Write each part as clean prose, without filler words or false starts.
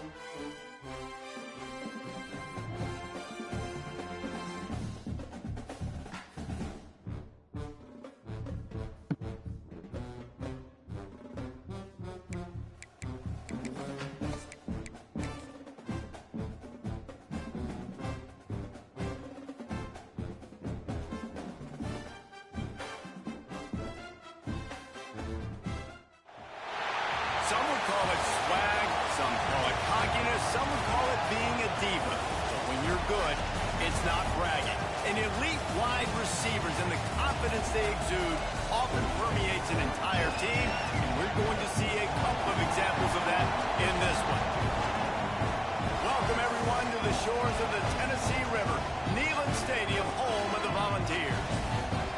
Some would call it swag, some call it cockiness, some would call it being a diva. But when you're good, it's not bragging. And elite wide receivers and the confidence they exude often permeates an entire team, and we're going to see a couple of examples of that in this one. Welcome, everyone, to the shores of the Tennessee River, Neyland Stadium, home of the Volunteers.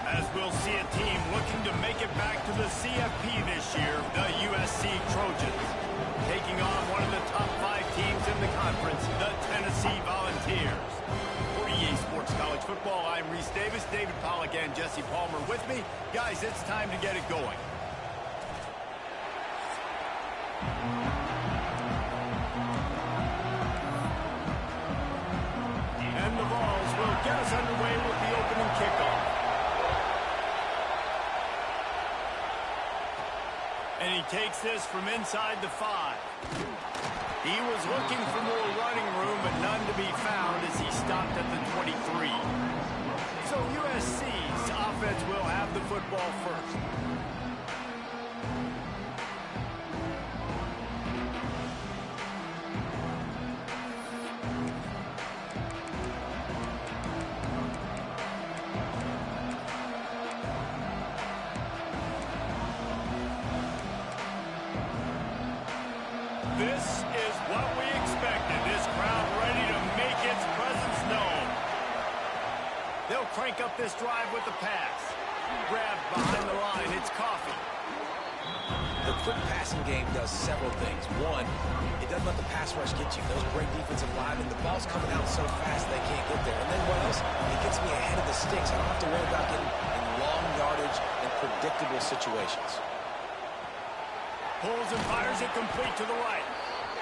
As we'll see a team looking to make it back to the CFP this year, the USC Trojans. Taking on one of the top 5 teams in the conference, the Tennessee Volunteers. For EA Sports College Football, I'm Reese Davis, David Pollack, and Jesse Palmer with me. Guys, it's time to get it going. And the Vols will get us underway with the opening kickoff. And he takes this from inside the 5. He was looking for more running room, but none to be found as he stopped at the 23. So USC's offense will have the football first. This is what we expected. This crowd ready to make its presence known. They'll crank up this drive with the pass. Grabbed behind the line. It's Coffee. The quick passing game does several things. One, it doesn't let the pass rush get you. Those great defensive linemen, the ball's coming out so fast they can't get there. And then what else? It gets me ahead of the sticks. I don't have to worry about getting in long yardage and predictable situations. Pulls and fires it complete to the right.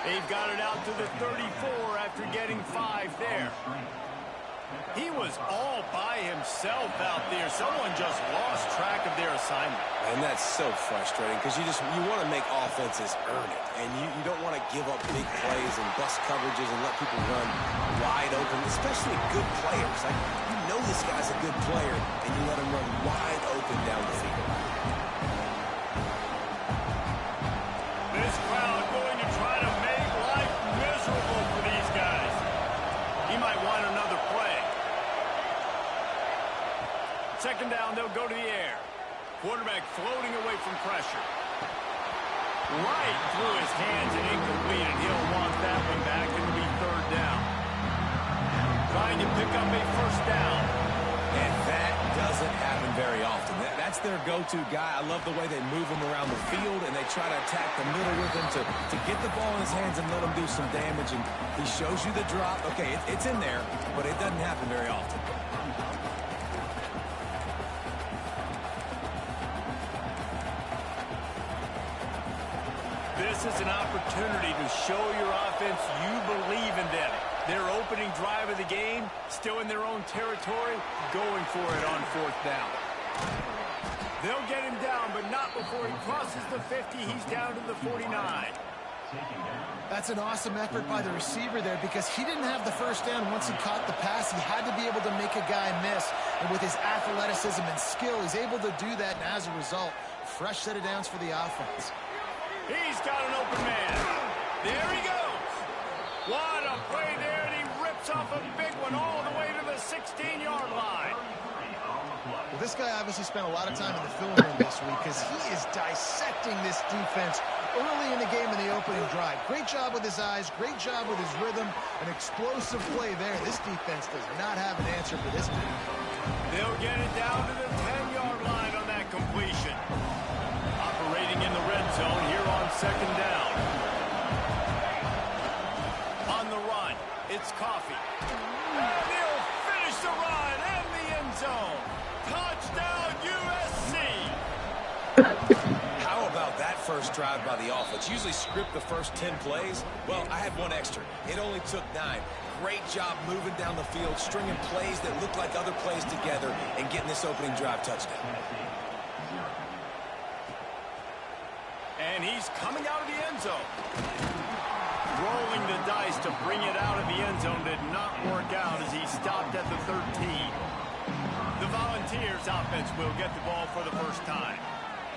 They've got it out to the 34 after getting 5 there. He was all by himself out there. Someone just lost track of their assignment. And that's so frustrating because you want to make offenses earn it. And you don't want to give up big plays and bust coverages and let people run wide open, especially good players. Like, you know this guy's a good player, and you let him run wide open down the field. This crowd going to try to make life miserable for these guys. He might want another play. Second down, they'll go to the air. Quarterback floating away from pressure. Right through his hands and incomplete, and he'll want that one back. It'll be third down. Trying to pick up a first down. And that doesn't happen very often. That's their go-to guy. I love the way they move him around the field, and they try to attack the middle with him to get the ball in his hands and let him do some damage. And he shows you the drop. Okay, it's in there, but it doesn't happen very often. This is an opportunity to show your offense you believe in them. Their opening drive of the game, still in their own territory, going for it on fourth down. They'll get him down, but not before he crosses the 50. He's down to the 49. That's an awesome effort by the receiver there because he didn't have the first down once he caught the pass. He had to be able to make a guy miss. And with his athleticism and skill, he's able to do that. And as a result, fresh set of downs for the offense. He's got an open man. There he goes. What a play there, and he rips off a big one all the way to the 16-yard line. Well, this guy obviously spent a lot of time in the film room this week because he is dissecting this defense early in the game in the opening drive. Great job with his eyes, great job with his rhythm, an explosive play there. This defense does not have an answer for this team. They'll get it down to the 10-yard line on that completion. Operating in the red zone here on second down. On the run, it's Coffee. And he'll finish the run and the end zone. Touchdown, USC! How about that first drive by the offense. Usually script the first 10 plays. Well, I had one extra. It only took 9. Great job moving down the field, stringing plays that look like other plays together, and getting this opening drive touchdown. And he's coming out of the end zone. Rolling the dice to bring it out of the end zone did not work out as he stopped at the 13. The Volunteers offense will get the ball for the first time.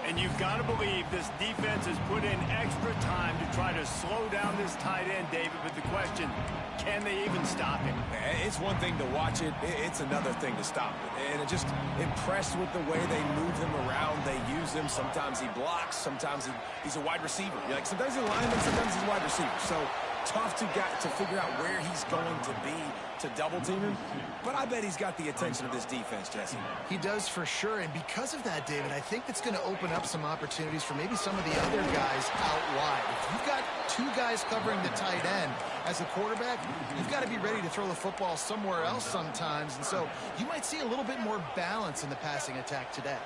And you've got to believe this defense has put in extra time to try to slow down this tight end, David. But the question, can they even stop him? It's one thing to watch it. It's another thing to stop it. And I'm just impressed with the way they move him around. They use him. Sometimes he blocks. Sometimes he's a wide receiver. Like sometimes he's a lineman. Sometimes he's a wide receiver. So tough to figure out where he's going to be to double team him. But I bet he's got the attention of this defense, Jesse. He does for sure, and because of that, David, I think it's going to open up some opportunities for maybe some of the other guys out wide. If you've got 2 guys covering the tight end as a quarterback, you've got to be ready to throw the football somewhere else sometimes, and so you might see a little bit more balance in the passing attack today.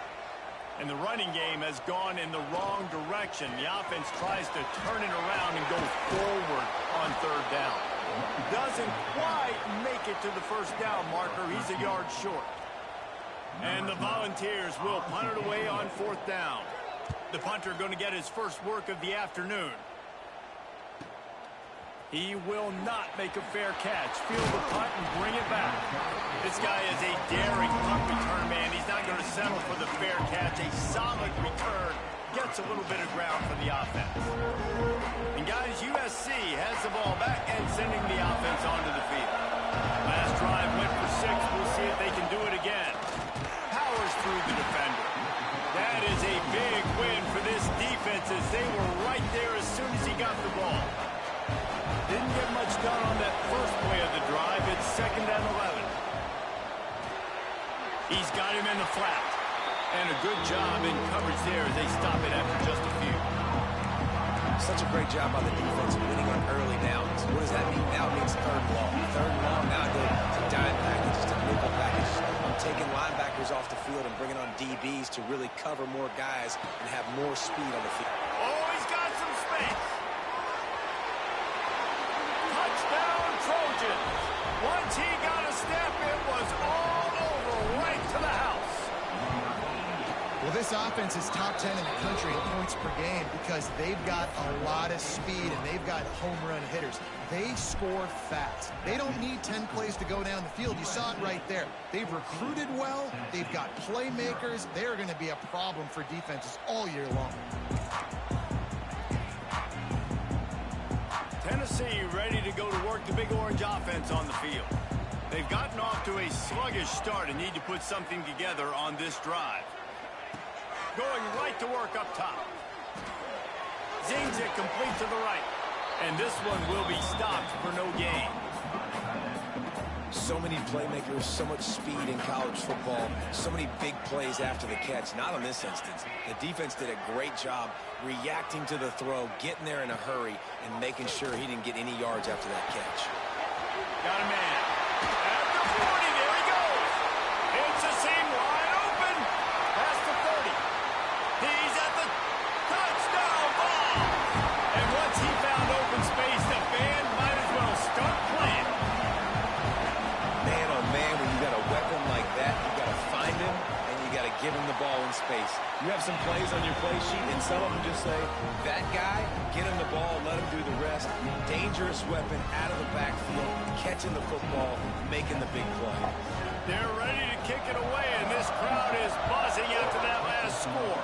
And the running game has gone in the wrong direction. The offense tries to turn it around and go forward on 3rd down. Doesn't quite make it to the 1st down marker. He's a yard short. And the Volunteers will punt it away on 4th down. The punter going to get his first work of the afternoon. He will not make a fair catch. Field the punt and bring it back. This guy is a daring punt return man. He's not going to settle for the fair catch. A solid return. Gets a little bit of ground for the offense. And guys, USC has the ball back and sending the offense onto the field. Last drive went for 6. We'll see if they can do it again. Powers through the defender. That is a big win for this defense as they were right there as soon as he got the ball. Didn't get much done on that first play of the drive. It's 2nd and 11. He's got him in the flat. And a good job in coverage there as they stop it after just a few. Such a great job by the defense of winning on early downs. What does that mean? Now it means 3rd and long. 3rd and long, now I go to dime package, to nickel package. I'm taking linebackers off the field and bringing on DBs to really cover more guys and have more speed on the field. Oh, he's got some space. Touchdown, Trojans. Once he got a step, it was all over right to the house. Well, this offense is top 10 in the country in points per game because they've got a lot of speed and they've got home run hitters. They score fast. They don't need 10 plays to go down the field. You saw it right there. They've recruited well. They've got playmakers. They're going to be a problem for defenses all year long. Tennessee ready to go to work the Big Orange offense on the field. They've gotten off to a sluggish start and need to put something together on this drive. Going right to work up top. Zings it complete to the right. And this one will be stopped for no gain. So many playmakers, so much speed in college football, so many big plays after the catch. Not in this instance. The defense did a great job reacting to the throw, getting there in a hurry, and making sure he didn't get any yards after that catch. Got a man. At the 40, there he goes. It's a seam wide open. Past the 30. He's at the touchdown ball. And once he found open space, the band might as well start playing. Man, oh man, when you got a weapon like that, you got to find him, and you got to give him the ball in space. You have some plays on your play sheet, and some of them just say, that guy, get him the ball, let him do the rest. Dangerous weapon out of the backfield, catching the football, making the big play. They're ready to kick it away, and this crowd is buzzing after that last score.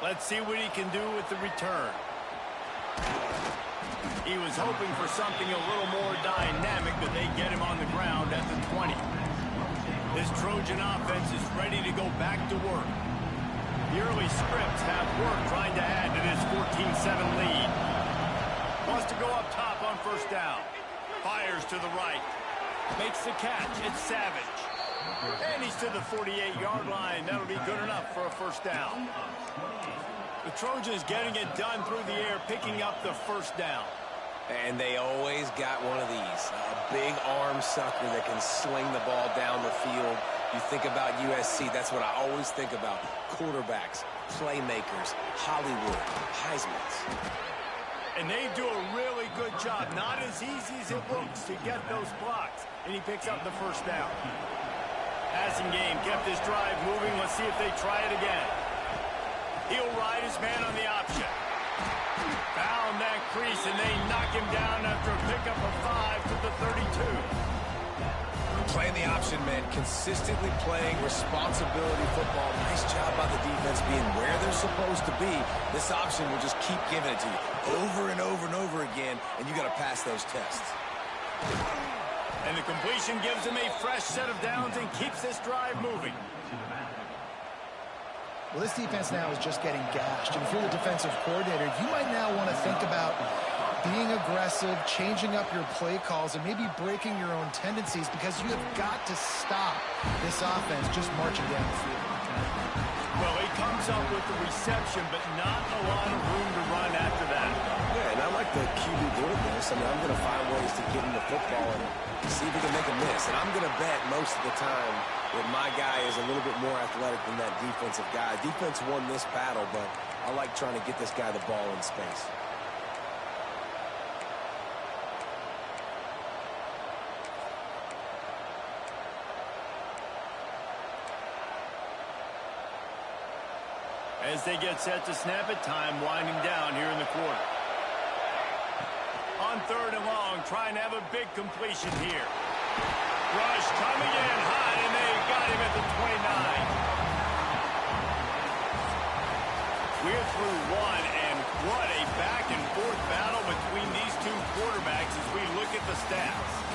Let's see what he can do with the return. He was hoping for something a little more dynamic, but they get him on the ground at the 20. This Trojan offense is ready to go back to work. The early scripts have worked trying to add to this 14-7 lead. Wants to go up top on 1st down. Fires to the right. Makes the catch. It's Savage. And he's to the 48-yard line. That'll be good enough for a 1st down. The Trojans getting it done through the air, picking up the 1st down. And they always got one of these, a big arm sucker that can sling the ball down the field. You think about USC, that's what I always think about. Quarterbacks, playmakers, Hollywood, Heismans. And they do a really good job. Not as easy as it looks to get those blocks. And he picks up the first down. Passing game kept his drive moving. Let's see if they try it again. He'll ride his man on the option. Found that crease, and they knock him down after a pickup of 5 to the 32. Playing the option, man. Consistently playing responsibility football. Nice job by the defense being where they're supposed to be. This option will just keep giving it to you over and over and over again, and you got to pass those tests. And the completion gives him a fresh set of downs and keeps this drive moving. Well, this defense now is just getting gashed. And if you're the defensive coordinator, you might now want to think about being aggressive, changing up your play calls, and maybe breaking your own tendencies, because you have got to stop this offense just marching down the field. Well, he comes up with the reception, but not a lot of room to run after that. Yeah, and I like the QB doing this. I mean, I'm going to find ways to get him the football and see if he can make a miss. And I'm going to bet most of the time that my guy is a little bit more athletic than that defensive guy. Defense won this battle, but I like trying to get this guy the ball in space. As they get set to snap it, time winding down here in the quarter. On 3rd and long, trying to have a big completion here. Rush coming in high, and they got him at the 29. We're through one, and what a back-and-forth battle between these two quarterbacks as we look at the stats.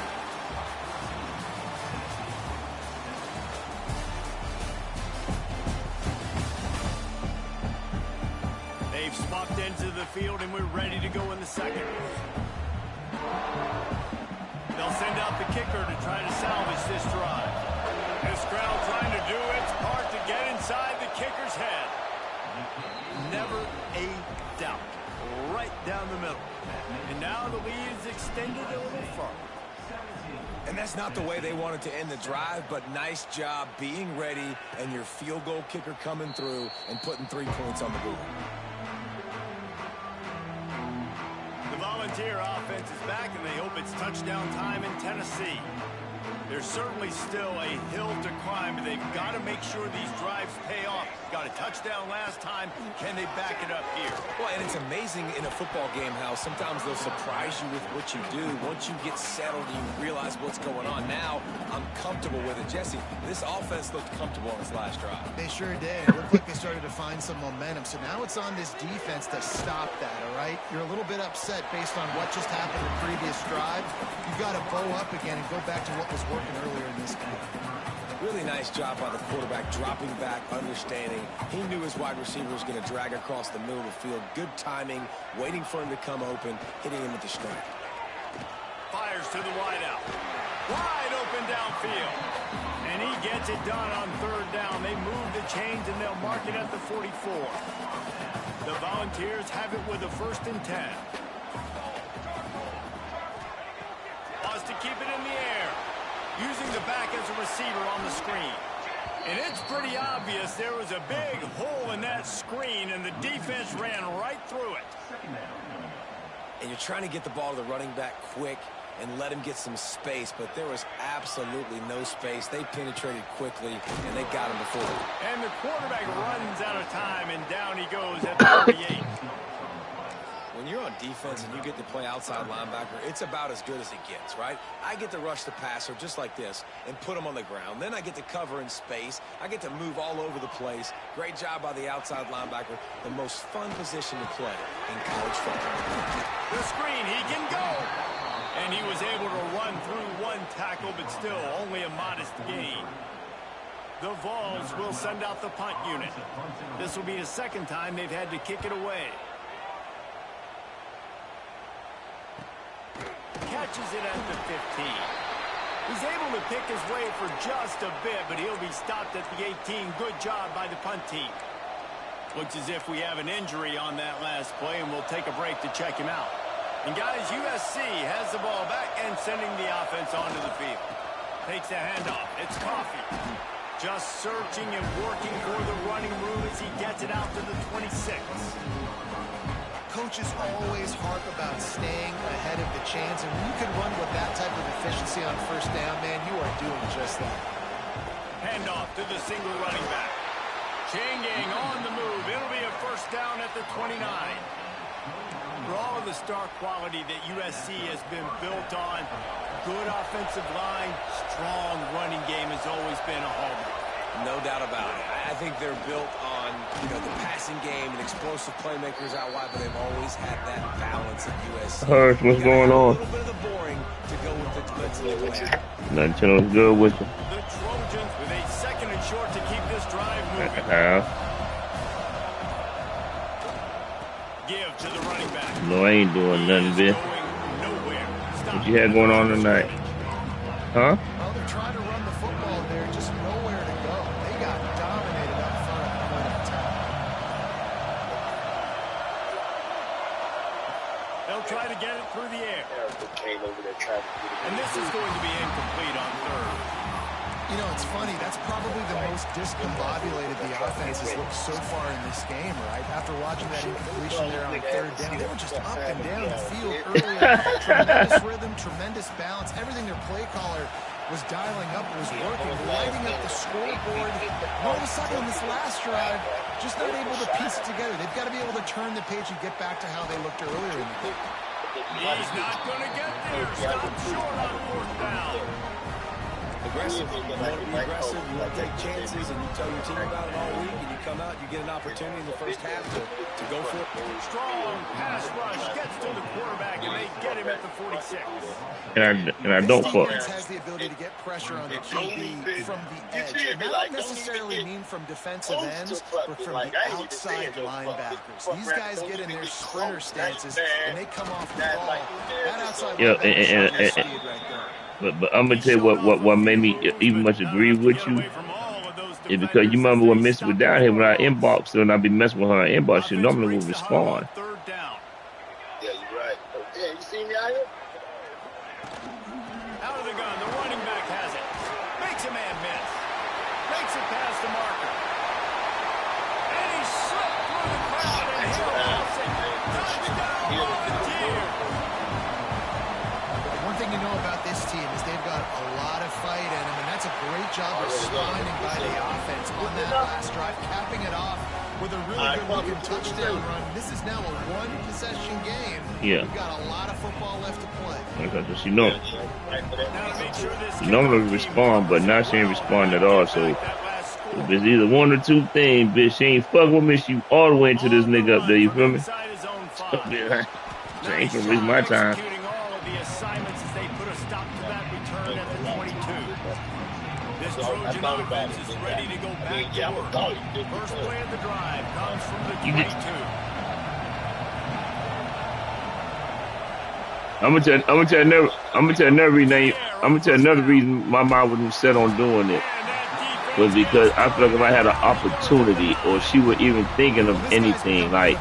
They've swapped into the field, and we're ready to go in the second. They'll send out the kicker to try to salvage this drive. This crowd trying to do its part to get inside the kicker's head. Never a doubt. Right down the middle. And now the lead is extended a little further. And that's not the way they wanted to end the drive, but nice job being ready and your field goal kicker coming through and putting 3 points on the board. Volunteer offense is back, and they hope it's touchdown time in Tennessee. There's certainly still a hill to climb, but they've got to make sure these drives pay off. Got a touchdown last time. Can they back it up here? Well, and it's amazing in a football game how sometimes they'll surprise you with what you do. Once you get settled, you realize what's going on. Now, I'm comfortable with it. Jesse, this offense looked comfortable on this last drive. They sure did. It looked like they started to find some momentum. So now it's on this defense to stop that, all right? You're a little bit upset based on what just happened the previous drive. You've got to bow up again and go back to what was working earlier in this game. Really nice job by the quarterback, dropping back, understanding. He knew his wide receiver was going to drag across the middle of the field. Good timing, waiting for him to come open, hitting him with the strike. Fires to the wideout. Wide open downfield. And he gets it done on 3rd down. They move the chains, and they'll mark it at the 44. The Volunteers have it with a 1st and 10. Wants to keep it in the air. Using the back as a receiver on the screen. And it's pretty obvious there was a big hole in that screen, and the defense ran right through it. And you're trying to get the ball to the running back quick and let him get some space, but there was absolutely no space. They penetrated quickly, and they got him before. And the quarterback runs out of time, and down he goes at the 38. When you're on defense and you get to play outside linebacker, it's about as good as it gets, right? I get to rush the passer just like this and put him on the ground. Then I get to cover in space. I get to move all over the place. Great job by the outside linebacker. The most fun position to play in college football. The screen, he can go. And he was able to run through one tackle, but still only a modest gain. The Vols will send out the punt unit. This will be the 2nd time they've had to kick it away. Catches it at the 15. He's able to pick his way for just a bit, but he'll be stopped at the 18. Good job by the punt team. Looks as if we have an injury on that last play, and we'll take a break to check him out. And guys, USC has the ball back and sending the offense onto the field. Takes the handoff. It's Coffee. Just searching and working for the running room as he gets it out to the 26. Coaches always harp about staying ahead of the chains, and when you can run with that type of efficiency on first down, man, you are doing just that. Handoff to the single running back. Chain gang on the move. It'll be a first down at the 29. For all of the star quality that USC has been built on, good offensive line, strong running game has always been a hallmark. No doubt about it. I think they're built on, the passing game and explosive playmakers out wide, but they've always had that balance at USC. Hirsch, what's going on? A little bit of the boring to go with the defensive. Nothing chilling good with you. The Trojans with a second and short to keep this drive moving. Give to the running back. No, I ain't doing nothing, bitch. What you had going on tonight? Huh? Well, they're trying to run the football there, just nowhere to go. They got dominated up front at the point of attack. They'll try to get it through the air. And this is going to be incomplete on third. You know, it's funny. That's probably the most discombobulated the offense has looked so far in this game, right? After watching that incompletion there on third down, they were just up and down the field early on. Tremendous rhythm, tremendous balance. Everything their play caller was dialing up was working, lighting up the scoreboard. All of a sudden, on this last drive, just not able to piece it together. They've got to be able to turn the page and get back to how they looked earlier in the game. He's not going to get there. Stop short on fourth down. Aggressive. You want to be aggressive. You want to take chances, and you tell your team about it all week, and you come out, you get an opportunity in the first half to go for it. Strong pass rush gets to the quarterback, and they get him at the 46. And I don't fuck. Defense has the ability to get pressure on the QB from the edge. And that don't necessarily mean from defensive ends, but from the outside linebackers. These guys get in their sprinter stances, and they come off the ball. That outside linebacker is speed right there. But I'm gonna tell you what made me even much agree with you is because you remember when Missy was down here when I inboxed her and I be messing with her on inbox, she normally would respond. Yeah, you're right. Yeah, you see me out here? Out of the gun, the running back has it. Makes a man miss. Makes it past the marker. And he slipped through the crowd and Hill house it. Touchdown, Volunteer. One thing you know about this team is they've got a lot of fight in them, and that's a great job of responding by the offense on that last drive, capping it off with a really good-looking touchdown run. This is now a one-possession game. Yeah. We've got a lot of football left to play. Because she normally respond, but now she ain't respond at all. So if it's either one or two things, bitch, she ain't fucking with me. She all the way into this nigga up there. You feel me? She ain't gonna waste my time. Trojan offense is ready to go back to work. First play of the drive comes from the 22. I'm gonna tell another reason my mom wasn't set on doing it was because I feel like if I had an opportunity or she were even thinking of anything like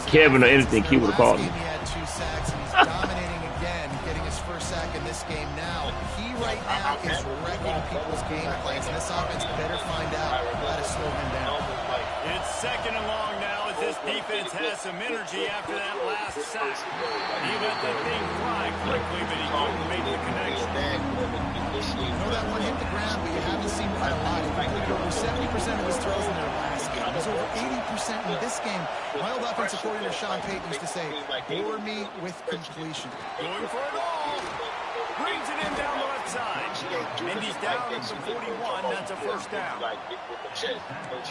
Kevin or anything, he would have called me. He had 2 sacks and he's dominating again, getting his first sack in this game now. He right now is wrecking people's game plans, and this offense better find out how to slow him down. It's second and long now as this defense has some energy after that last sack. He let that thing fly quickly, but he couldn't make the connection. I know that one hit the ground, but you haven't seen quite a lot. He completed over 70% of his throws in their last game. It was over 80% in this game. My old offensive coordinator, Sean Payton, used to say, bore me with completion. Going for it all. Brings it in down the left side. And he's down at the 41. That's a first down.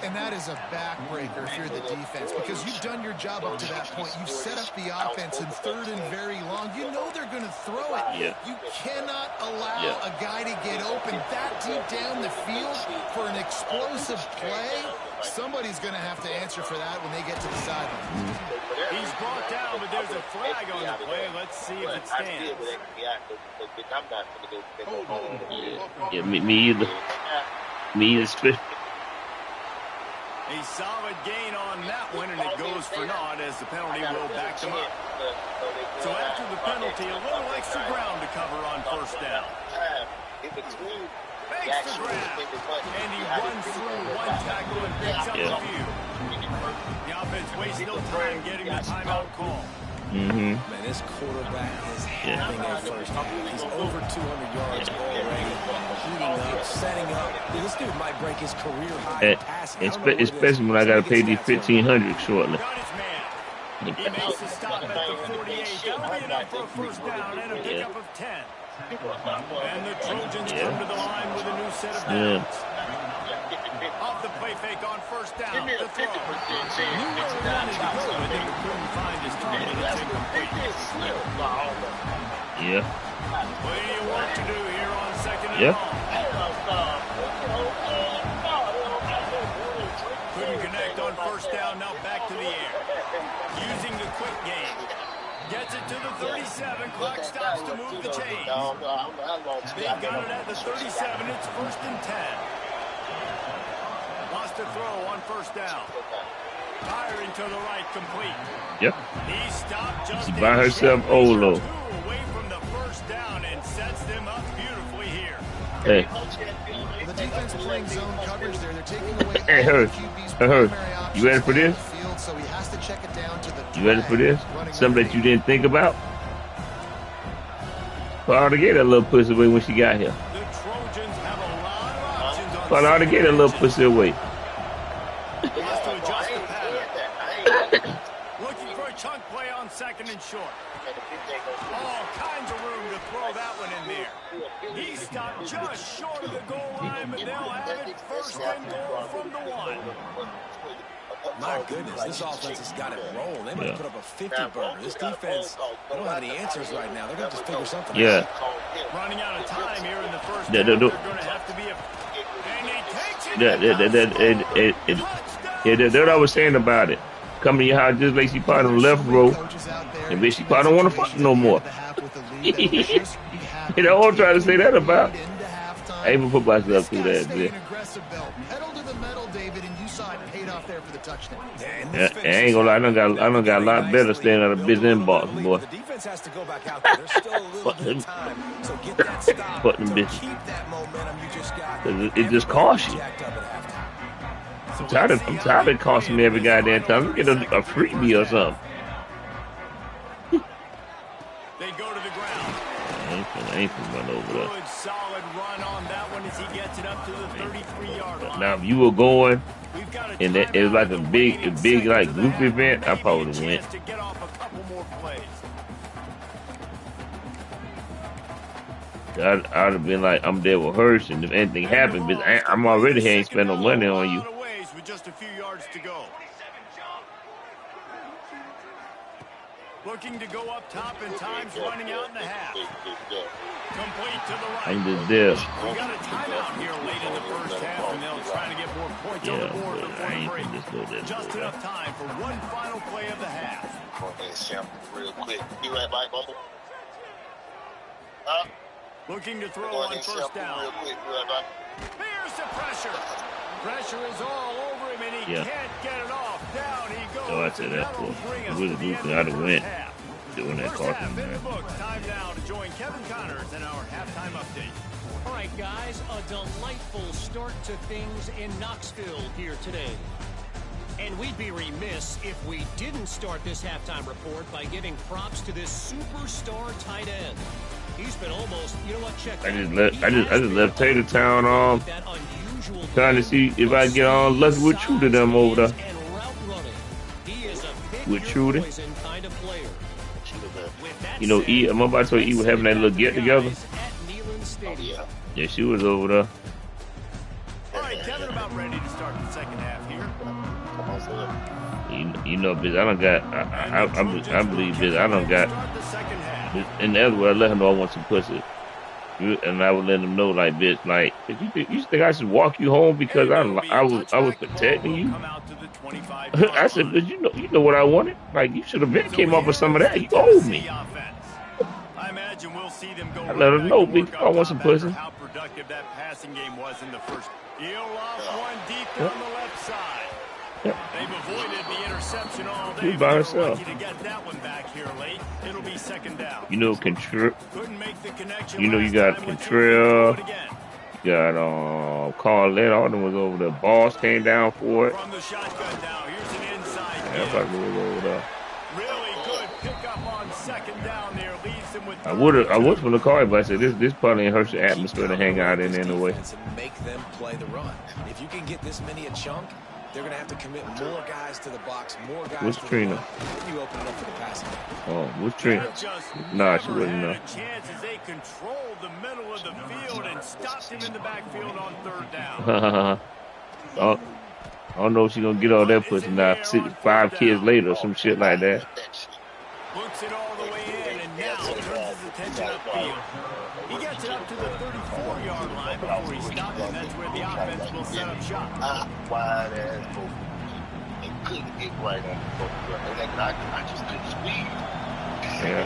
And that is a backbreaker if you're the defense, because you've done your job up to that point. You've set up the offense in third and very long. You know they're going to throw it. Yeah. You cannot allow a guy to get open that deep down the field for an explosive play. Somebody's going to have to answer for that when they get to the sideline. He's brought down, but there's a flag on the play. Let's see if it stands. Yeah, me either. Me either. A solid gain on that one, and it goes for naught as the penalty will back them up. So after the penalty, a little extra ground to cover on first down. He Fakes the actually grab. was making money. And he He had runs it through pretty one tackle and picks up Yeah. a few. The offense wastes no time getting the timeout call. Mm-hmm. Man, this quarterback is having a first half. He's over 200 yards already, heating up, setting up. This dude might break his career high in passing. I don't know what it is. Especially when I got to pay these $1,500 shortly. Got his man. He makes the stop at the 48. That'll be enough for a first down and a pickup of 10. And the Trojans come to the line with a new set of downs. Off the play fake on first down. The throw. Knew where he wanted to go, but then couldn't find his target. It's incomplete. Yeah. Plenty of work to do here on second and Yeah. long. Couldn't connect on first down. Now back to the air. Using the quick game. Gets it to the 37. Clock stops to move the chains. They've got it at the 37. It's first and 10. Lost a throw on first down. Firing to the right, complete. Yep. He stopped just She by herself, Olo. away from the first down and sets them up beautifully here. Hey. The defense playing zone coverage there. They're taking away Hey, all her. the QB's Her. primary options You ready for this? on the field, so he has to check it down to the You ready for this? running Something back. that you didn't think about? Paul gave that little pussy away when she got here. The Trojans have a lot of options on Paul gave that little pussy away. Has to adjust the pattern. Looking for a chunk play on second and short. All kinds of room to throw that one in there. He stopped just short of the goal line, but they'll have it first and goal from the one. My goodness, this offense has got it rolling. They might put up a 50-burner. This defense, they don't have any answers right now. They're going to have to figure something out. Yeah. Running out of time here in the first Yeah, half. no. They're going to have to be a... And he takes it. Yeah, that's what I was saying about it. Coming to your house just like she part on the left row. And bitch, she probably don't want to fuck no more. You know what I'm trying to say that about? I even put myself through that. Pedal to the metal, David, and you saw it paid off there for the touchdown. Yeah, I ain't gonna lie, I done got a lot better staying out of business inbox, boy. The defense has to go back out there. There's still a little bit of time. So get that stop. Fuck them bitches. Keep that momentum you just got. It just costs you. Jacked up at halftime. I'm tired of it costing me every goddamn time. Let me get a freebie or something. They go to the ground. I ain't finna run over there. Good solid run on that one as he gets it up to the 33-yard line. Now, if you were going We've got a and it was like a big like group event, I probably Maybe a went. chance to get off a couple more plays. I'd have been like, I'm there with Hirsch, and if anything happened, but I'm already here, ain't spend no money on you. With just a few yards to go. Looking to go up top, and time's running out in the half. Complete to the right. I'm just there. We got a timeout here late in the first half, and they'll try to get more points on the board but before I the ain't break. finna just go there. Just enough time for one final play of the half. Real quick. You right, Mike Bumble? Looking to throw on first down. Real quick. You right, Mike? Here's the pressure. Pressure is all over him, and he can't get it off. Down he goes. So I said that That'll for bring a us really to the good end thing. of I'd the have first went half. doing that First coffee. half in the books. Time now to join Kevin Connors in our halftime update. All right, guys, a delightful start to things in Knoxville here today. And we'd be remiss if we didn't start this halftime report by giving props to this superstar tight end. He's been almost, you know what, check I that. just left Tater Town That unusual trying to see if I get on lucky with Trudy them over there. and route running. He is a big With Trudy? poison kind of player. With that You know, said, E, I'm about to E was having that little get together. guys at Neyland Stadium. Yeah, she was over there. All right, Kevin, about ready to start the second half here. You know, bitch, I don't got. I believe, bitch, I don't got. Start the second half. In other words, I let her know I want some pussy. And I would let them know, like, bitch, like, if you think I should walk you home because I was protecting you? I said, but you know what I wanted. Like, you should have been came up with some of that. You owed me. I imagine we'll see them go. I let her know, bitch, I want some pussy. How productive that passing game was in the first. He'll off one deep down the left side. Yep. They've avoided the interception all day. She by but they're herself. lucky to get that one back here late. It'll be second down. You know, Couldn't make the connection. You know, you last got time with Contrell. Hill. Do it again. got Carlette. All of them was over there. Boss came down for it. From the shotgun now, here's an inside Everybody give. was over there. Really good pickup on second down there. Leaves them with I would third. from the car, but I said this probably ain't hurt the atmosphere to hang out in anyway. And make them play the run. If you can get this many a chunk, they're going to have to commit more guys to the box, more guys What's to Trina? the run. Then you open it up for the passing game. Oh, what's Trina? Just Nah, she never wasn't had there. a chance as they controlled the middle of the field and stopped him in the backfield on third down. I don't know if she's gonna get all that pussy now. 5 kids later or some shit like that. Looks it all the way in and now turns his attention upfield. He gets it up to the 34-yard line before he stops, and that's where the offense will set up shop. Wide ass both. And couldn't get right on the foot. And I just couldn't squeeze. Yeah.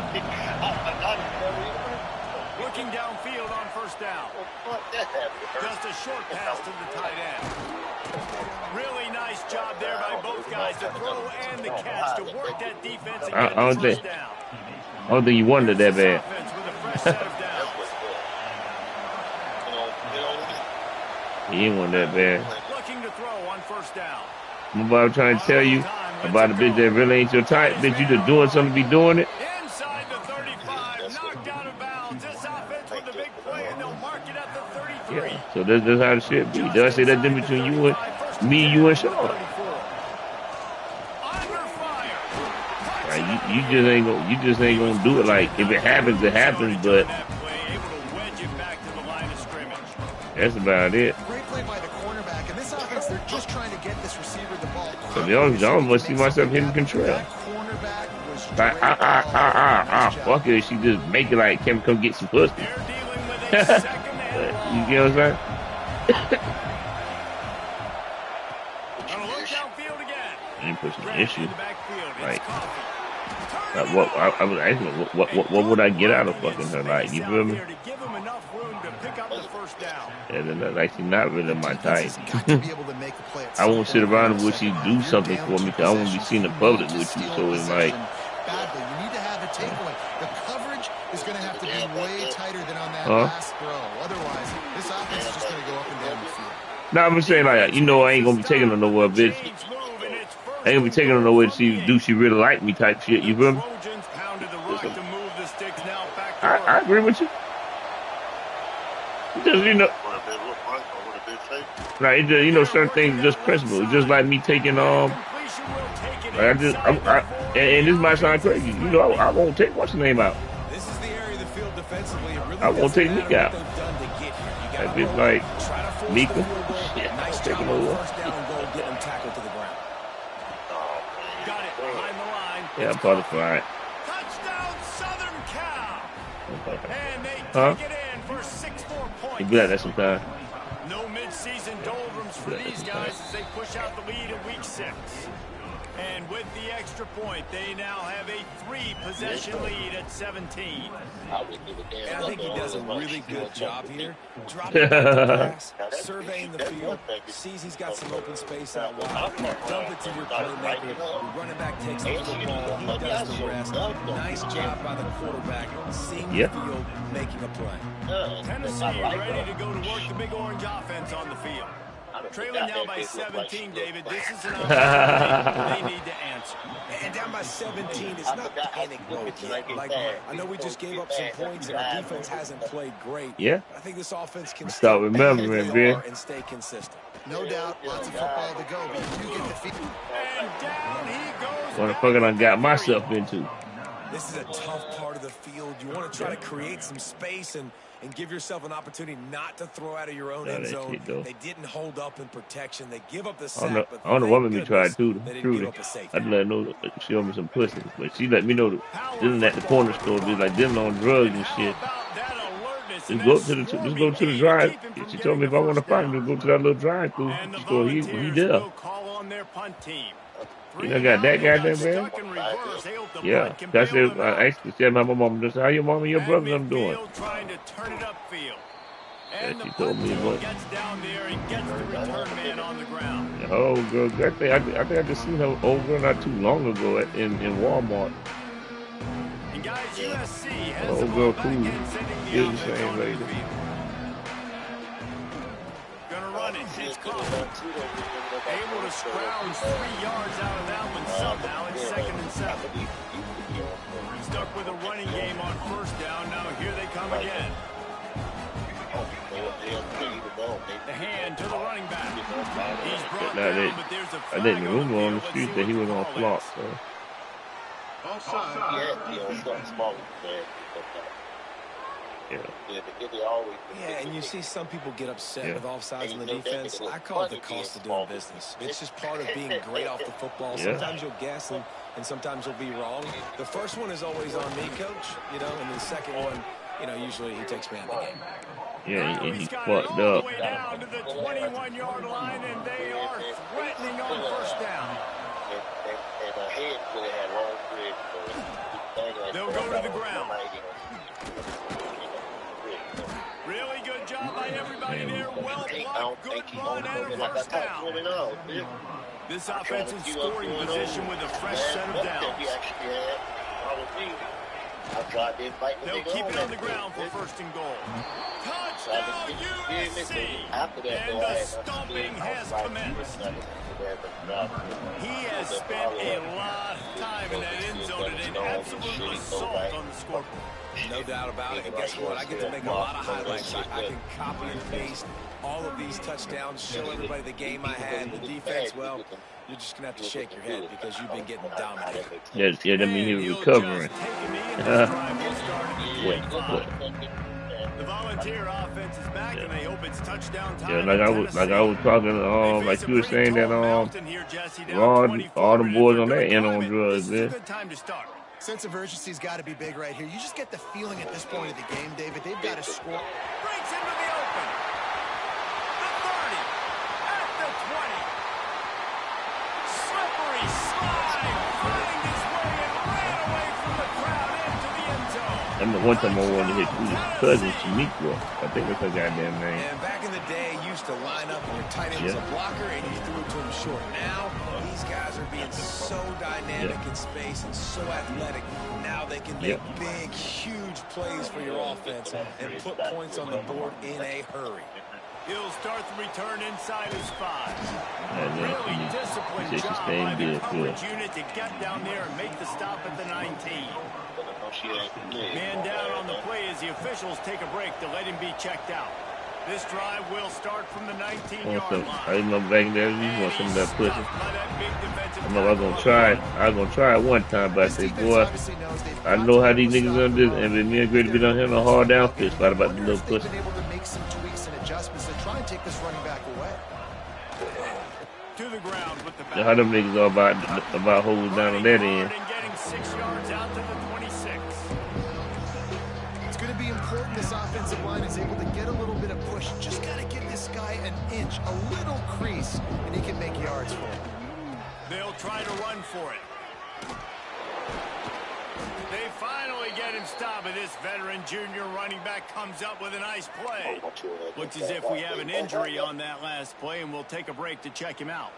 Looking downfield on first down. Just a short pass to the tight end. Really nice job there by both guys to throw and the catch to work that defense and get the first down. I don't think you wanted that bad. Offense with a fresh set of downs. He didn't want that bad. Looking to throw on first down. I'm about trying to tell you about a bitch that really ain't your type. Bitch, you just doing something to be doing it. Inside the 35, knocked out of bounds. This offense with the big play, and they'll mark it at the 33. Yeah. So that's how the shit be. Did I say that difference between you and me, you and Sean? Under fire. Like, you just ain't gonna do it. Like if it happens, it happens. But That play, able to wedge it back to the line of scrimmage. that's about it. Great play by the cornerback. And this offense, they're just trying to get this receiver the ball. To be honest, I almost see myself hitting control. That cornerback was Like, fuck it. She just make it like, can come get some pussy. They're dealing with a second and You get what I'm saying? Gonna look downfield again. I ain't pushing the Grab issue. in the backfield. It's Like, Coffee. what I was asking, what would I get out of fucking her? Like, you feel me? To give him enough room to pick up the first down. And then like she's not really my type. Got to be able to make a play at I some won't sit point. around with you do something for me because I won't be seen in public with you. So it's like, Badly. You need to have a takeaway. The coverage is going to have to be way tighter than on that Huh? last throw. Otherwise, this offense is just going to go up and down the field. nah, I'm just saying like, you know, I ain't gonna be taking her nowhere, bitch. Chains move, and it's first I ain't gonna be taking her nowhere to see do she really like me type shit. You feel me? Trojans pounded the rock to move the sticks now back to I agree with you. Just you know, like it just, you know, certain things just principle. It's just like me taking completion will take it like I just and this might sound crazy. You know, I won't take what's the name out. This is the area of the field defensively. It really I won't take doesn't Nick matter out. what they've done to get here. You That gotta bitch run, like try to force Mika. the field goal. Shit, Nice I'll take job him on over. first down goal, getting them tackled to the ground. Got it behind the line. Yeah, I'm probably fine. Touchdown, Southern Cal. And they Huh? take it in for 6 more You points. be like that sometimes. No midseason doldrums for these guys as they push out the lead in week 6. And with the extra point, they now have a 3-possession lead at 17. And I think he does a really good job here. Dropping back to pass, surveying the field, sees he's got some open space out wide. Dump it to your playmaker. The running back takes the football. He does the rest. Nice job by the quarterback, seeing Yep. the field, making a play. Tennessee ready to go to work the big orange offense on the field. Trailing now by 17, David. This is an opportunity they need to answer. And down by 17, it's not panic mode yet. Like, I know we just gave up some points and our defense hasn't played great. Yeah. I think this offense can Start remembering, as they Ben. are and stay consistent. No doubt, lots of football to go, but you do get the feed. And down he goes. What the fuck I got myself into? This is a tough part of the field. You want to try to create some space and give yourself an opportunity not to throw out of your own Nah, end that zone. shit, though. They didn't hold up in protection. They give up the I sack, don't know. but I don't know what made me try it too. they didn't Truly, give up a safety. I just let her know that she owe me some pussy, but she let me know that Dylan at the corner store be like Dylan on drugs and shit. Just go up to the drive. She told me if I want to find him, just go to that little drive-through store. He there. You know, got that goddamn man. Yeah, that's it. I actually said my mom, just how your mom and your brother them doing. Trying to turn it upfield. Yeah, And she the told me punt what. gets down there and gets the return man on the ground. Oh, girl, I think I just seen her old girl not too long ago in Walmart. And guys, USC has Oh, the girl, ball back cool. in, sending the Good offense same onto the lady. field. coffee. Able to scrounge 3 yards out of that one somehow. It's 2nd and 7. Stuck with a running game on 1st down. Now here they come again. The hand to the running back. He's brought down, but there's a flag I didn't on the rumor on the field. street Let's that see he what was the on call flop. is. So. Yeah, and you see some people get upset with offsides in the defense. I call it the cost of doing business. It's just part of being great off the football. Sometimes you'll guess and sometimes you'll be wrong. The first one is always on me, coach, and the second one, usually he takes me out of the game. Yeah, and he He's got it fucked all the up. way down to the 21-yard line, and they are threatening on 1st down. They'll go to the ground. Really good job by everybody there. Well blocked, good run, and a 1st down. This offense in scoring position with a fresh set of downs. They'll keep it on the ground for 1st and goal. Touchdown, USC! And the stomping has commenced. He has spent a lot of time in that end zone and an absolute assault on the scoreboard. No doubt about it. And guess what? I get to make a lot of highlights. I can copy and paste all of these touchdowns, show everybody the game I had, the defense. Well, you're just going to have to shake your head because you've been getting dominated. Yeah, that means he was recovering. The Volunteer offense is back, and they hope it's touchdown time. Yeah, like I was talking, like you were saying that all the boys on that end on drugs, man. Sense of urgency's got to be big right here. You just get the feeling at this point of the game, David, they've got to score. Breaks into the open. The 30. At the 20. Slippery slide. Find his way and ran away from the crowd into the end zone. I remember one time I wanted to hit his cousin, Shaniqua. I think that's her goddamn name. And back in the day, you used to line up and your tight end was a blocker and you threw it to him short. Now, these guys are being so dynamic in space and so athletic. Now they can make big, huge plays for your offense and put points on the board in a hurry. He'll start the return inside his 5. And Really disciplined just job staying by the good, coverage unit to get down there and make the stop at the 19. Man down on the play as the officials take a break to let him be checked out. This drive will start from the 19-yard line. I remember back there, you want some of that pussy. I know I was gonna try it. I was gonna try it one time, but I said, boy, I know how these niggas gonna do it. And me and Grady be down here on a hard down fist fight about the little pussy. They've been able to make some tweaks and adjustments to try and take this running back away. To the ground with the back. How them niggas are about holding down on that end. And getting 6 yards out to the 26. It's going to be important this offensive line is able to get a little bit of push. Just got to give this guy an inch, a little crease, and he can make yards for it. They'll try to run for it. They finally get him stopped, and this veteran junior running back comes up with a nice play. Looks as if we have an injury on that last play, and we'll take a break to check him out.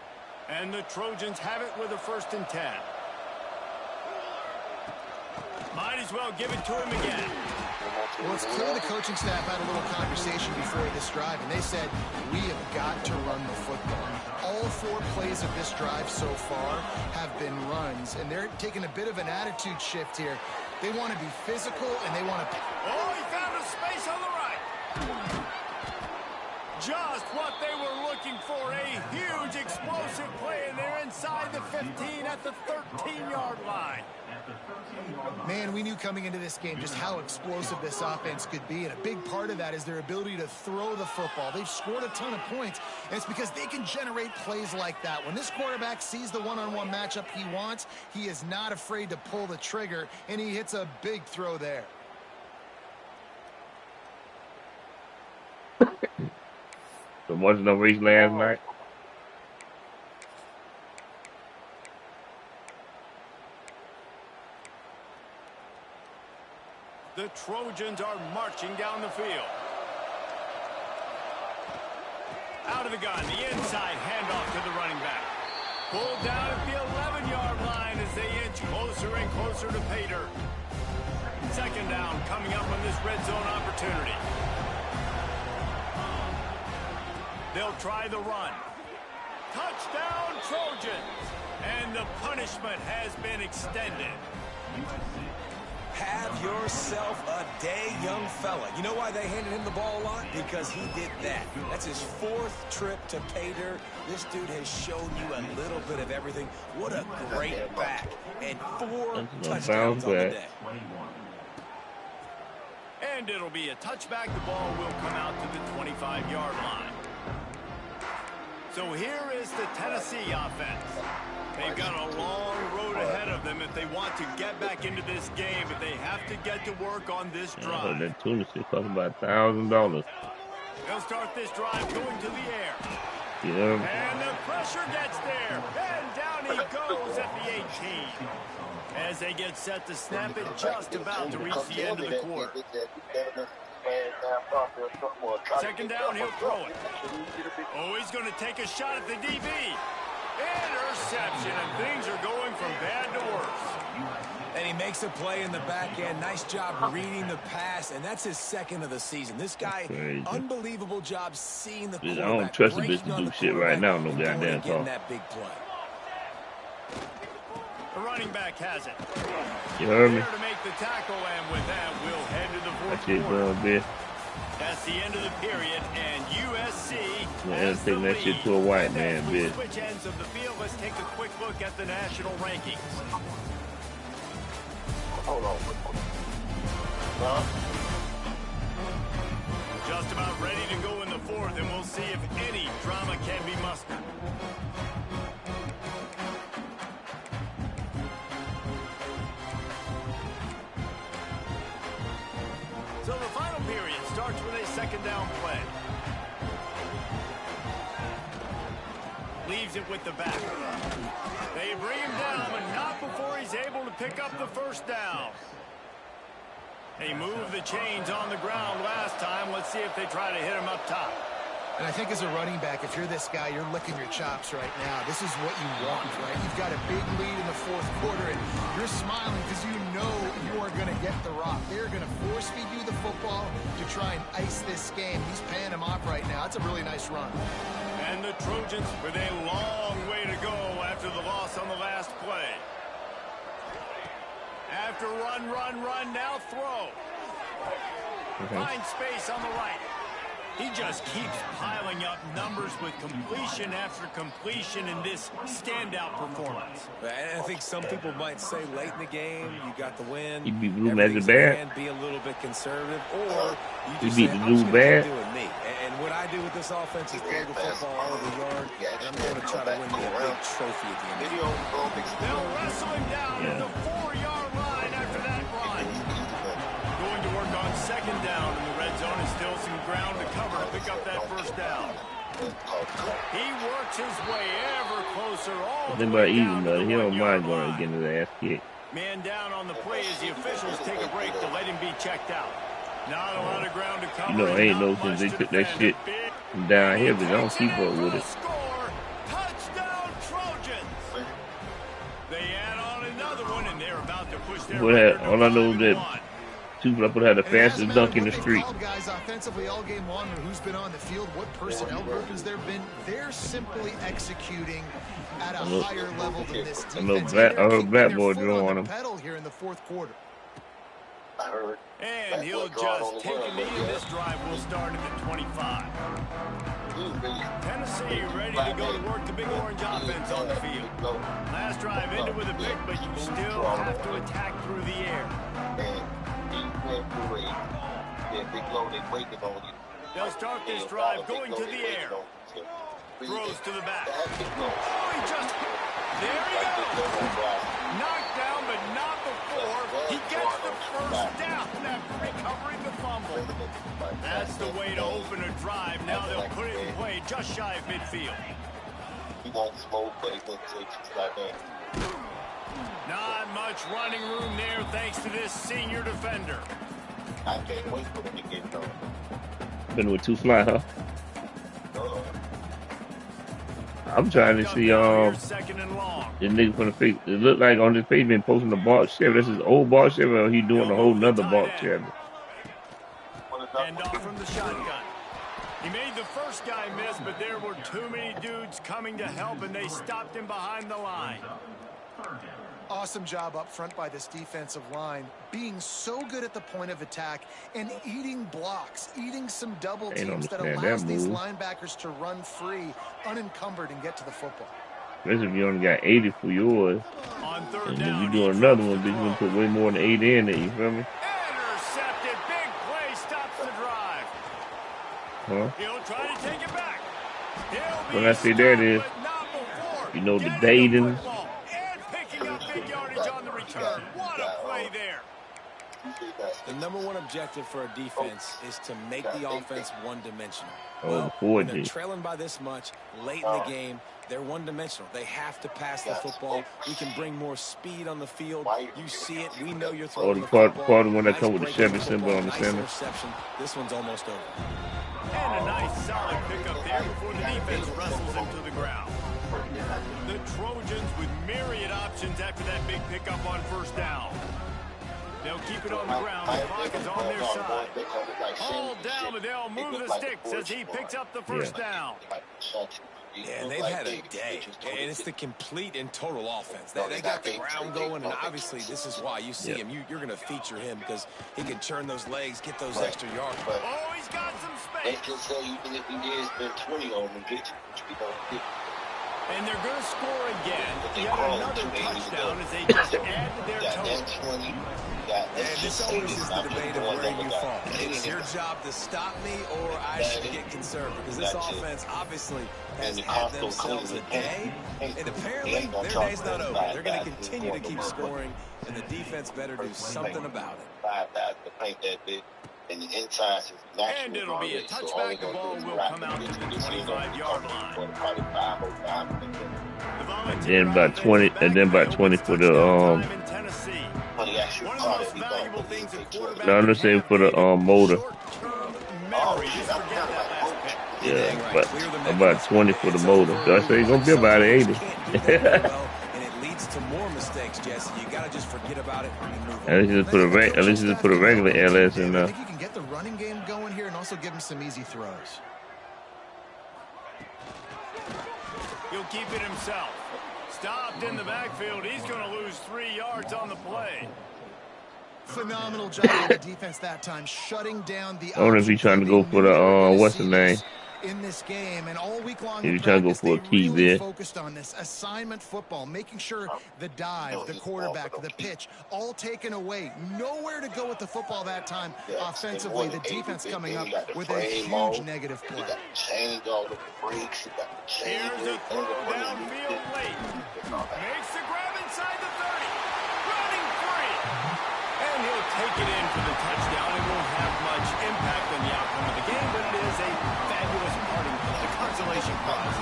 And the Trojans have it with a 1st and 10. Might as well give it to him again. Well, it's clear the coaching staff had a little conversation before this drive, and they said, we have got to run the football. All 4 plays of this drive so far have been runs, and they're taking a bit of an attitude shift here. They want to be physical, and they want to... Oh, he found a space on the right. Just what they were looking for, a huge explosive play, and they're inside the 15 at the 13-yard line. Man, we knew coming into this game just how explosive this offense could be, and a big part of that is their ability to throw the football. They've scored a ton of points, and it's because they can generate plays like that. When this quarterback sees the one-on-one matchup he wants, he is not afraid to pull the trigger, and he hits a big throw there. So watching the race last night. The Trojans are marching down the field. Out of the gun, the inside handoff to the running back. Pulled down at the 11-yard line as they inch closer and closer to pay dirt. 2nd down coming up on this red zone opportunity. They'll try the run. Touchdown, Trojans. And the punishment has been extended. Have yourself a day, young fella. You know why they handed him the ball a lot? Because he did that. That's his 4th trip to pay dirt. This dude has shown you a little bit of everything. What a great back. And 4 touchdowns on the day. And it'll be a touchback. The ball will come out to the 25-yard line. So here is the Tennessee offense. They've got a long road ahead of them if they want to get back into this game, but they have to get to work on this drive. That tuna shit cost about $1,000. They'll start this drive going to the air. Yeah. And the pressure gets there. And down he goes at the 18. As they get set to snap it, just about to reach the end of the quarter. Second down, he'll throw it. Oh, he's going to take a shot at the DB. Interception, and things are going from bad to worse. And he makes a play in the back end. Nice job reading the pass, and that's his 2nd of the season. This guy, unbelievable job seeing the quarterback. I don't trust the bitch to do shit right now. No goddamn talk. That big play. The running back has it. You heard me? There to make the tackle, and with that, we'll head to the 4th That's it, quarter. bitch. That's the end of the period, and USC has taking that shit to a white man, bitch. Switch ends of the field. Let's take a quick look at the national rankings. Hold on. Just about ready to go in the 4th, and we'll see if any drama can be mustered. So the final period starts with a 2nd down play. Leaves it with the back. They bring him down, but not before he's able to pick up the 1st down. They moved the chains on the ground last time. Let's see if they try to hit him up top. And I think as a running back, if you're this guy, you're licking your chops right now. This is what you want, right? You've got a big lead in the 4th quarter, and you're smiling because you know you are going to get the rock. They're going to force feed you the football to try and ice this game. He's paying him off right now. That's a really nice run. And the Trojans with a long way to go after the loss on the last play. After run, now throw. Find space on the right. He just keeps piling up numbers with completion after completion in this standout performance. And I think some people might say late in the game, you got the win. You beat Blue Magic bad. Be a little bit conservative, or you beat the Blue bad. And what I do with this offense is throw the football all over the yard, and I'm going to try to win me a big trophy at the end of the game. They'll wrestle him down at the 4-yard line after that run. Going to work on 2nd down in the red zone, and still some ground to cover to pick up that 1st down. He works his way ever closer all the way down to the 1-yard line. He don't mind going to get his ass kicked. Man down on the play as the officials take a break to let him be checked out. Not a lot of ground to cover. You know, ain't no since they took that shit from down here, but I don't keep up with it. Touchdown Trojans. They add on another one, and they're about to push their record. All I know is that two people had the fastest dunk in the street. Guys, offensively all game long, or who's been on the field, what personnel group has there been? They're simply executing at a higher level than this defense. I heard Black Boy draw on him. Pedal here in the 4th quarter. I heard. And he'll just take a knee, and this drive will start at the 25. Tennessee ready to go to work the big orange offense on the field. Last drive ended with a pick, but you still have to attack through the air. They'll start this drive going to the air. Throws to the back. Oh, he just... There he goes. Knocked down, but not before. He gets the 1st down after recovering the fumble. That's the way to open a drive. Now they'll put it in play just shy of midfield. He won't smoke, but he won't take it. Not much running room there thanks to this senior defender. I can't wait for him to get going. Been with 2 fly, huh? I'm trying to see the nigga from the face. It looked like on his face been posting the Bart Chevy. This is old Bart Chevy, or he doing a whole nother Bart Chevy. And off from the shotgun. He made the first guy miss, but there were too many dudes coming to help, and they stopped him behind the line. Awesome job up front by this defensive line, being so good at the point of attack and eating blocks, eating some double teams that allows these linebackers to run free, unencumbered, and get to the football. Especially if you only got 80 for yours. On third and down, if you're doing another one, you're going to put way more than 80 in there, you feel me? Intercepted, big play, stops the drive. Huh? He'll try to take it back. When I say that is, you know, the dating. Big yardage on the return. What a play there. The number one objective for a defense is to make the offense one-dimensional. Well, when they're trailing by this much late in the game, they're one-dimensional. They have to pass the football. We can bring more speed on the field. You see it. We know you're throwing the football. Part of the one that comes with the Chevy symbol on the center. Interception. This one's almost over. And a nice solid pickup there before the defense wrestles him to the ground. The Trojans with myriad options after that big pickup on first down. They'll keep it on the ground. The clock is on their side. All down, but they'll move the sticks as he picks up the first down. Yeah, and they've had a day, and it's the complete and total offense. They got the ground going, and obviously this is why you see him. You're going to feature him because he can turn those legs, get those extra yards. Oh, he's got some space. They just say even if he did spend 20 on them, get you. And they're going to score again. Yet another touchdown as they just add to their total. And this always is the debate of where you fall. It's your job to stop me, or I should get concerned, because this offense obviously has had themselves a day, and apparently their day's not over. They're going to continue to keep scoring, and the defense better do something about it. And it'll be a touchback. The ball will come out to the 25-yard line. And then about 20, and then about 20 for the No, I'm just saying for the motor. Yeah, but about 20 for the motor. So I say it's gonna be about 80. And it leads to more mistakes, Jesse. You gotta just forget about it and move on. At least just put a regular LS in there. I think you can get the running game going here and also give him some easy throws. He'll keep it himself. Stopped in the backfield. He's going to lose 3 yards on the play. Phenomenal job by the defense that time, shutting down the. I wonder if he's trying to go for the what's the name? In this game and all week long, he's trying to go for a key there. Focused on this assignment football, making sure the dive, the quarterback, the pitch, all taken away. Nowhere to go with the football that time. Offensively, the defense coming up with a huge negative play. Change all the breaks. Here's a throw downfield late. Makes the grab inside the 30. Running free. And he'll take it in for the touchdown. It won't have much impact on the outcome of the game, but it is a fabulous parting, the consolation prize.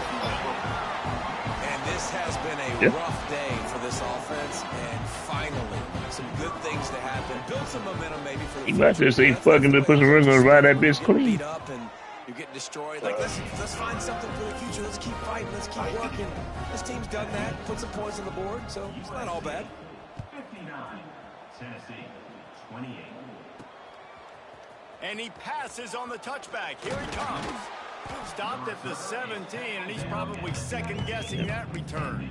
And this has been a rough day for this offense, and finally, some good things to happen. Build some momentum maybe for the future. You might just say fucking to put some rings on ride that bitch clean. Beat up and you're getting destroyed. Like, let's find something for the future. Let's keep fighting. Let's keep working. This team's done that. Put some points on the board, so it's not all bad. 59, Tennessee, 28. And he passes on the touchback. Here he comes. Stopped at the 17, and he's probably second-guessing that return.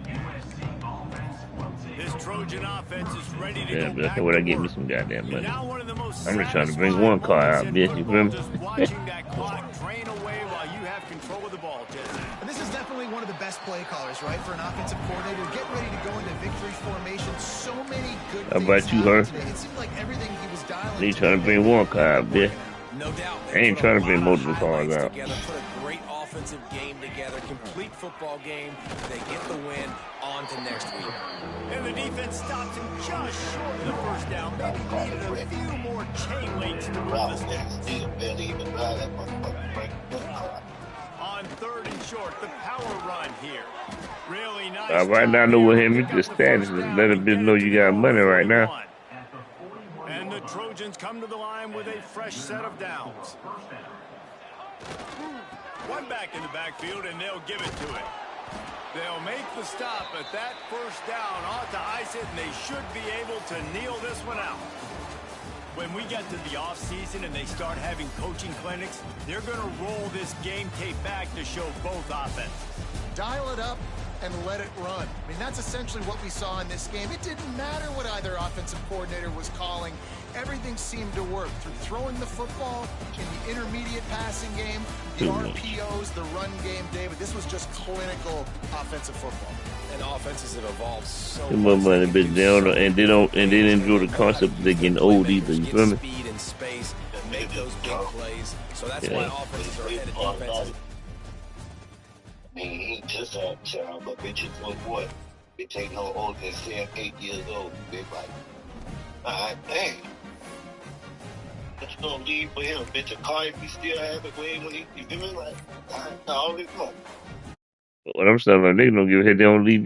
This Trojan offense is ready to go back. That's what I get me some goddamn money. Now one of the most I'm just trying to bring one car out, bitch. You feel me? just watching that clock drain away while you have control of the ball, Jesse. And this is definitely one of the best play callers, right, for an offensive coordinator. Get ready to go into victory formation. So many good things. How about you, her? It seemed like everything he was dialing. They trying to bring one car out, bitch. No doubt. I ain't trying to bring multiple cars out. Together, put a great offensive game together, complete football game. They get the win. On to next week. And the defense stops him just short of the first down. Maybe needed a few more chain links to roll this distance. On third and short, the power run here. Really nice. Right now, I know what him is the status. Let a bitch know you got money right now. And the Trojans come to the line with a fresh set of downs. One back in the backfield, and they'll give it to it. They'll make the stop, but that first down ought to ice it, and they should be able to kneel this one out. With when we get to the offseason and they start having coaching clinics, they're going to roll this game tape back to show both offenses. Dial it up and let it run. I mean, that's essentially what we saw in this game. It didn't matter what either offensive coordinator was calling. Everything seemed to work through throwing the football in the intermediate passing game, the RPOs, the run game, David. This was just clinical offensive football. And offenses have evolved so much. Money, but they don't, and they don't, and they didn't enjoy the concept of they getting old either. You feel me? Speed and space that make those big plays. So that's why offenses are ahead of defenses. I mean, he just a child, but bitches know what? They take no older than 7, 8 years old. They're like, all right, dang. What you gonna leave for him? Bitch, a car if he still have it when he, you feel me? Like, all this money. What I'm saying, like, they don't give a heck, they don't leave